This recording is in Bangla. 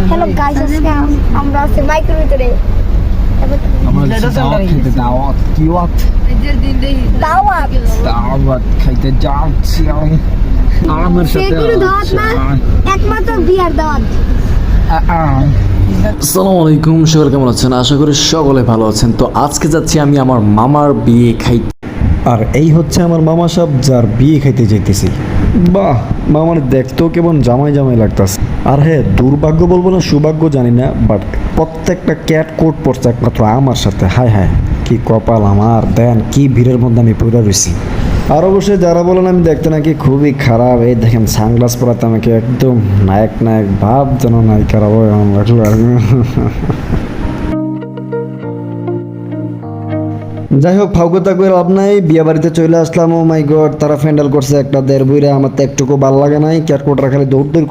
হ্যালো গাইস, আজকে আমরা আছি মাইকের ভিতরে। দাওয়াত খাইতে যাচ্ছি আমার সাথে একমাত্র বিয়ার দাওয়াত। আসসালামু আলাইকুম, সবাই কেমন আছেন? আশা করি সকলে ভালো আছেন। তো আজকে যাচ্ছি আমি আমার মামার বিয়ে খাইতে। আর এই হচ্ছে আমার মামা সাহেব, যার বিয়ে খাইতে যেতেছি। বাহ, মামার দেখতেও কেমন জামাই জামাই লাগতাছে। আর হ্যাঁ, দুর্ভাগ্য বলবো না সৌভাগ্য জানি না, বাট প্রত্যেকটা ক্যাট কোট পড়ছে একমাত্র আমার সাথে। হায় হায়, কি কপাল আমার! দেন কি ভিড়ের মধ্যে আমি পড়ে রয়েছি। আর অবশ্যই যারা বলেন আমি দেখতে নাকি খুবই খারাপ, এই দেখেন সানগ্লাস পরাতে আমাকে একদম নায়ক নায়ক ভাব, যেন নায়িকারা এমন লাগলো আর কি। যাই হোক, ফাউকতা করে লাভ নাই, বিয়ে বাড়িতে চলে আসলাম। ও মাই গড, তারা ফ্যান্ডেল করছে একটা দেড় বইরা, আমার তো একটুকু ভাল লাগে নাই। ক্যাটকোটরা খালি দৌড় দৌড়